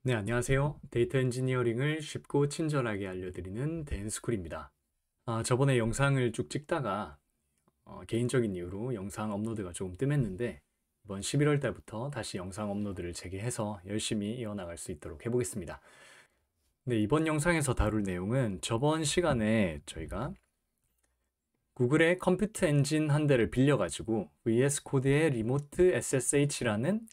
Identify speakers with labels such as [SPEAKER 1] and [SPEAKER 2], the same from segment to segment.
[SPEAKER 1] 네, 안녕하세요. 데이터 엔지니어링을 쉽고 친절하게 알려드리는 댄스쿨입니다. 저번에 영상을 쭉 찍다가 개인적인 이유로 영상 업로드가 조금 뜸했는데 이번 11월 달부터 다시 영상 업로드를 재개해서 열심히 이어나갈 수 있도록 해보겠습니다. 네, 이번 영상에서 다룰 내용은 저번 시간에 저희가 구글의 컴퓨터 엔진 한 대를 빌려가지고 VS 코드의 리모트 SSH라는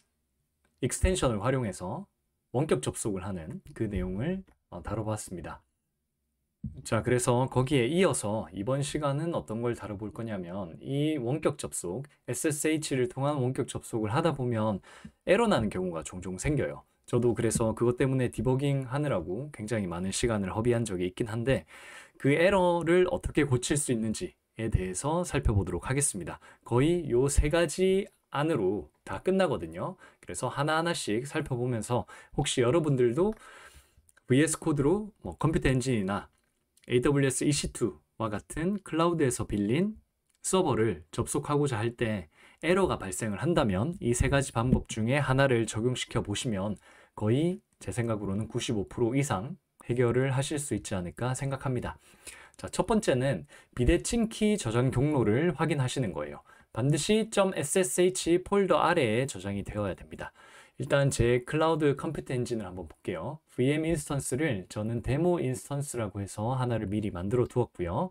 [SPEAKER 1] 익스텐션을 활용해서 원격 접속을 하는 그 내용을 다뤄봤습니다. 자, 그래서 거기에 이어서 이번 시간은 어떤 걸 다뤄볼 거냐면 이 원격 접속, SSH를 통한 원격 접속을 하다 보면 에러 나는 경우가 종종 생겨요. 저도 그래서 그것 때문에 디버깅 하느라고 굉장히 많은 시간을 허비한 적이 있긴 한데 그 에러를 어떻게 고칠 수 있는지에 대해서 살펴보도록 하겠습니다. 거의 요 세 가지 안으로 다 끝나거든요. 그래서 하나하나씩 살펴보면서 혹시 여러분들도 VS 코드로 컴퓨터 엔진이나 AWS EC2와 같은 클라우드에서 빌린 서버를 접속하고자 할 때 에러가 발생을 한다면 이 세 가지 방법 중에 하나를 적용시켜 보시면 거의 제 생각으로는 95% 이상 해결을 하실 수 있지 않을까 생각합니다. 자, 첫 번째는 비대칭 키 저장 경로를 확인하시는 거예요. 반드시 .ssh 폴더 아래에 저장이 되어야 됩니다. 일단 제 클라우드 컴퓨터 엔진을 한번 볼게요. VM 인스턴스를 저는 데모 인스턴스라고 해서 하나를 미리 만들어 두었고요.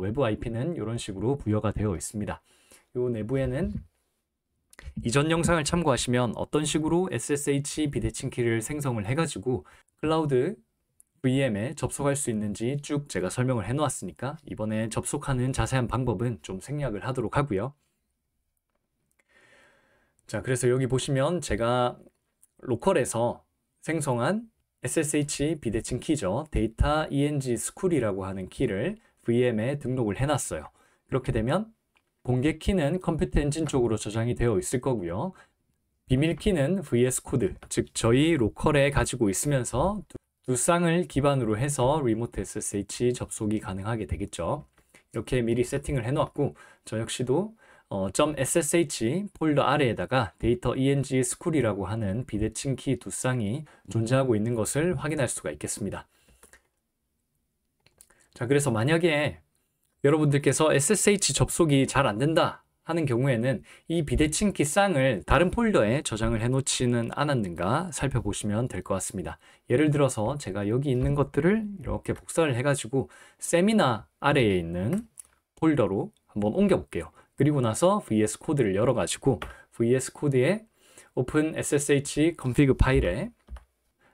[SPEAKER 1] 외부 IP는 이런 식으로 부여가 되어 있습니다. 이 내부에는 이전 영상을 참고하시면 어떤 식으로 SSH 비대칭 키를 생성을 해가지고 클라우드 VM에 접속할 수 있는지 쭉 제가 설명을 해 놓았으니까 이번에 접속하는 자세한 방법은 좀 생략을 하도록 하고요. 자, 그래서 여기 보시면 제가 로컬에서 생성한 SSH 비대칭 키죠. 데이터 ENG 스쿨이라고 하는 키를 VM에 등록을 해놨어요. 그렇게 되면 공개 키는 컴퓨터 엔진 쪽으로 저장이 되어 있을 거고요. 비밀 키는 VS 코드, 즉 저희 로컬에 가지고 있으면서 두 쌍을 기반으로 해서 리모트 SSH 접속이 가능하게 되겠죠. 이렇게 미리 세팅을 해놓았고 저 역시도 .ssh 폴더 아래에다가 데이터 ENG 스쿨이라고 하는 비대칭 키 두 쌍이 존재하고 있는 것을 확인할 수가 있겠습니다. 자, 그래서 만약에 여러분들께서 SSH 접속이 잘 안 된다 하는 경우에는 이 비대칭 키 쌍을 다른 폴더에 저장을 해 놓지는 않았는가 살펴보시면 될 것 같습니다. 예를 들어서 제가 여기 있는 것들을 이렇게 복사를 해가지고 세미나 아래에 있는 폴더로 한번 옮겨 볼게요. 그리고 나서 VS 코드를 열어가지고 VS 코드에 오픈 SSH config 파일에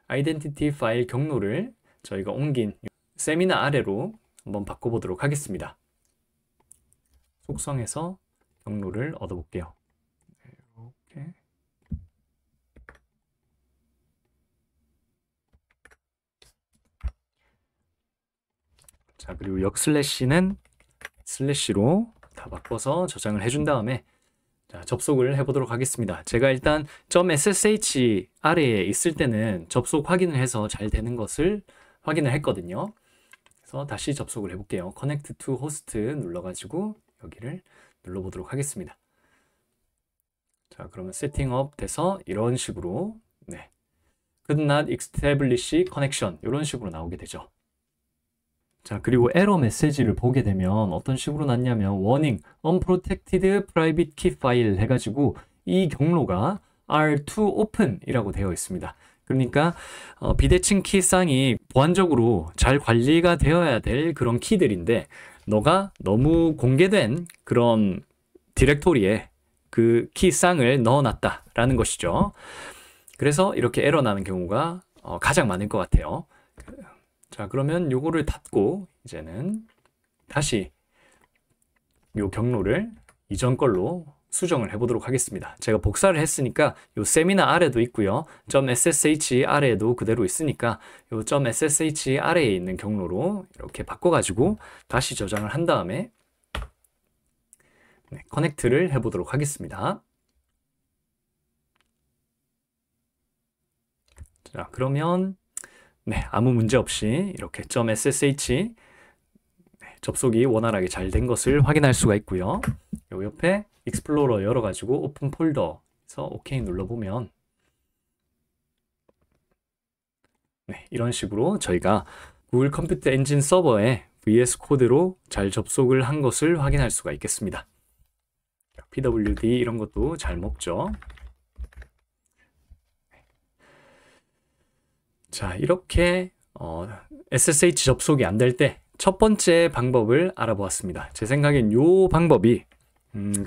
[SPEAKER 1] 아이덴티티 파일 경로를 저희가 옮긴 세미나 아래로 한번 바꿔보도록 하겠습니다. 속성에서 경로를 얻어볼게요. 이렇게. 자, 그리고 역슬래시는 슬래시로 다 바꿔서 저장을 해준 다음에 자, 접속을 해보도록 하겠습니다. 제가 일단 .ssh 아래에 있을 때는 접속 확인을 해서 잘 되는 것을 확인을 했거든요. 그래서 다시 접속을 해볼게요. Connect to Host 눌러가지고 여기를 눌러보도록 하겠습니다. 자, 그러면 세팅업 돼서 이런 식으로 네, could not establish connection 이런 식으로 나오게 되죠. 자, 그리고 에러 메시지를 보게 되면 어떤 식으로 났냐면 warning, unprotected private key file 해가지고 이 경로가 R2 open 이라고 되어 있습니다. 그러니까 비대칭 키 쌍이 보안적으로 잘 관리가 되어야 될 그런 키들인데 너가 너무 공개된 그런 디렉토리에 그 키 쌍을 넣어놨다라는 것이죠. 그래서 이렇게 에러 나는 경우가 가장 많을 것 같아요. 자, 그러면 요거를 닫고 이제는 다시 요 경로를 이전 걸로 수정을 해보도록 하겠습니다. 제가 복사를 했으니까 요 세미나 아래도 있고요. .ssh 아래에도 그대로 있으니까 요 .ssh 아래에 있는 경로로 이렇게 바꿔가지고 다시 저장을 한 다음에 네, 커넥트를 해보도록 하겠습니다. 자, 그러면 네, 아무 문제 없이 이렇게 .ssh 접속이 원활하게 잘 된 것을 확인할 수가 있고요. 요 옆에 익스플로러 열어가지고 오픈 폴더에서 OK 눌러보면 이런 식으로 저희가 구글 컴퓨터 엔진 서버에 VS 코드로 잘 접속을 한 것을 확인할 수가 있겠습니다. pwd 이런 것도 잘 먹죠. 자, 이렇게 SSH 접속이 안 될 때 첫 번째 방법을 알아보았습니다. 제 생각엔 이 방법이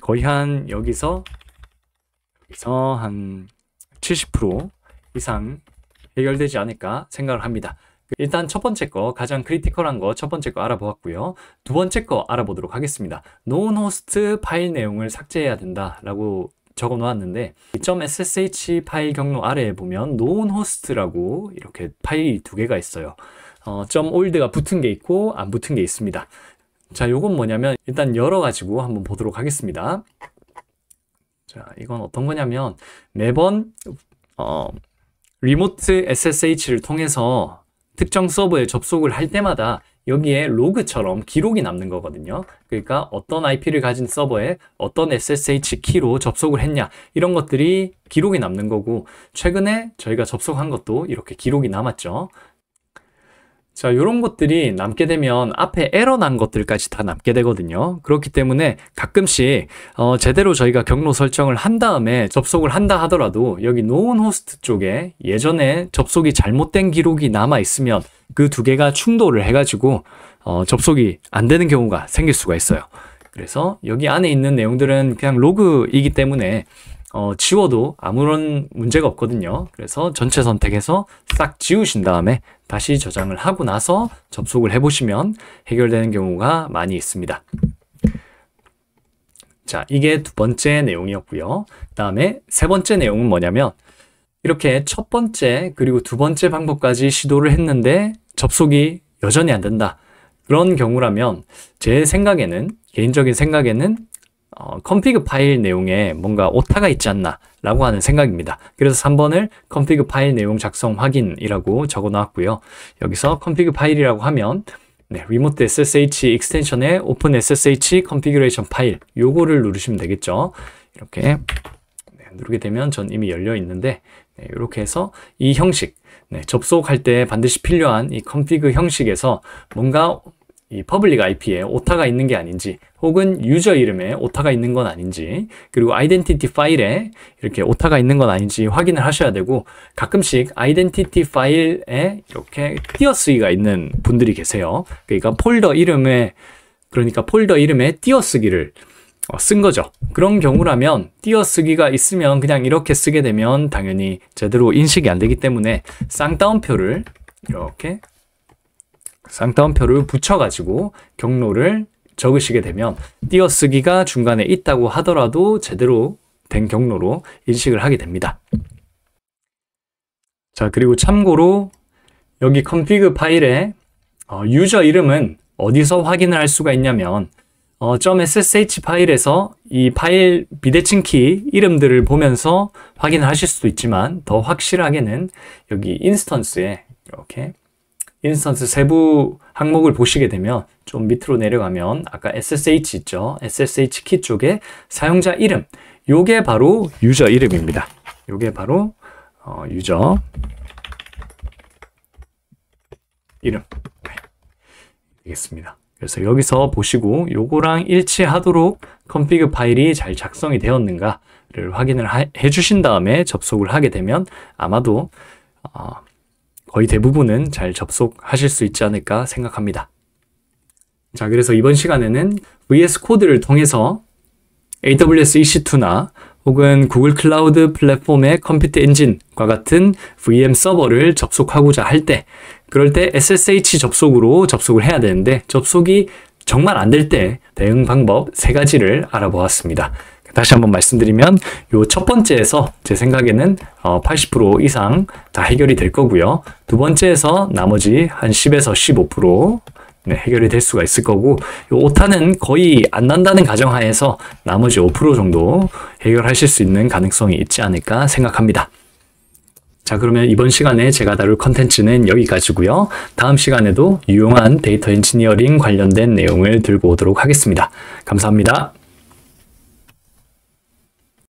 [SPEAKER 1] 거의 한 여기서 한 70% 이상 해결되지 않을까 생각을 합니다. 일단 첫 번째 거, 가장 크리티컬한 거 첫 번째 거 알아보았고요. 두 번째 거 알아보도록 하겠습니다. known host 파일 내용을 삭제해야 된다라고 적어 놓았는데 .ssh 파일 경로 아래에 보면 known host라고 이렇게 파일이 두 개가 있어요. .old가 붙은 게 있고 안 붙은 게 있습니다. 자, 요건 뭐냐면 일단 열어가지고 한번 보도록 하겠습니다. 자, 이건 어떤 거냐면 매번 리모트 SSH를 통해서 특정 서버에 접속을 할 때마다 여기에 로그처럼 기록이 남는 거거든요. 그러니까 어떤 IP를 가진 서버에 어떤 SSH 키로 접속을 했냐 이런 것들이 기록이 남는 거고 최근에 저희가 접속한 것도 이렇게 기록이 남았죠. 자, 이런 것들이 남게 되면 앞에 에러 난 것들까지 다 남게 되거든요. 그렇기 때문에 가끔씩 제대로 저희가 경로 설정을 한 다음에 접속을 한다 하더라도 여기 known host 쪽에 예전에 접속이 잘못된 기록이 남아 있으면 그 두 개가 충돌을 해가지고 접속이 안 되는 경우가 생길 수가 있어요. 그래서 여기 안에 있는 내용들은 그냥 로그이기 때문에 지워도 아무런 문제가 없거든요. 그래서 전체 선택해서 싹 지우신 다음에 다시 저장을 하고 나서 접속을 해보시면 해결되는 경우가 많이 있습니다. 자, 이게 두 번째 내용이었고요. 그 다음에 세 번째 내용은 뭐냐면 이렇게 첫 번째 그리고 두 번째 방법까지 시도를 했는데 접속이 여전히 안 된다. 그런 경우라면 제 생각에는, 개인적인 생각에는 config 파일 내용에 뭔가 오타가 있지 않나 라고 하는 생각입니다. 그래서 3번을 config 파일 내용 작성 확인이라고 적어 놨고요. 여기서 config 파일이라고 하면 remote SSH extension의 open SSH configuration 파일 요거를 누르시면 되겠죠. 이렇게 누르게 되면 전 이미 열려 있는데 이렇게 해서 이 형식 접속할 때 반드시 필요한 이 config 형식에서 뭔가 이 퍼블릭 IP에 오타가 있는 게 아닌지 혹은 유저 이름에 오타가 있는 건 아닌지 그리고 아이덴티티 파일에 이렇게 오타가 있는 건 아닌지 확인을 하셔야 되고 가끔씩 아이덴티티 파일에 이렇게 띄어쓰기가 있는 분들이 계세요. 그러니까 폴더 이름에 띄어쓰기를 쓴 거죠. 그런 경우라면 띄어쓰기가 있으면 그냥 이렇게 쓰게 되면 당연히 제대로 인식이 안 되기 때문에 쌍따옴표를 이렇게 쌍따옴표를 붙여가지고 경로를 적으시게 되면 띄어쓰기가 중간에 있다고 하더라도 제대로 된 경로로 인식을 하게 됩니다. 자, 그리고 참고로 여기 config 파일에 유저 이름은 어디서 확인을 할 수가 있냐면 .ssh 파일에서 이 파일 비대칭 키 이름들을 보면서 확인을 하실 수도 있지만 더 확실하게는 여기 인스턴스에 이렇게 인스턴스 세부 항목을 보시게 되면 좀 밑으로 내려가면 아까 SSH 있죠? SSH 키 쪽에 사용자 이름 요게 바로 유저 이름입니다. 요게 바로 유저 이름 되겠습니다. 그래서 여기서 보시고 요거랑 일치하도록 config 파일이 잘 작성이 되었는가를 확인을 해 주신 다음에 접속을 하게 되면 아마도 거의 대부분은 잘 접속하실 수 있지 않을까 생각합니다. 자, 그래서 이번 시간에는 VS 코드를 통해서 AWS EC2나 혹은 구글 클라우드 플랫폼의 컴퓨터 엔진과 같은 VM 서버를 접속하고자 할 때 그럴 때 SSH 접속으로 접속을 해야 되는데 접속이 정말 안 될 때 대응 방법 3가지를 알아보았습니다. 다시 한번 말씀드리면 요 첫 번째에서 제 생각에는 80% 이상 다 해결이 될 거고요. 두 번째에서 나머지 한 10에서 15% 해결이 될 수가 있을 거고 요 오타는 거의 안 난다는 가정하에서 나머지 5% 정도 해결하실 수 있는 가능성이 있지 않을까 생각합니다. 자, 그러면 이번 시간에 제가 다룰 컨텐츠는 여기까지고요. 다음 시간에도 유용한 데이터 엔지니어링 관련된 내용을 들고 오도록 하겠습니다. 감사합니다.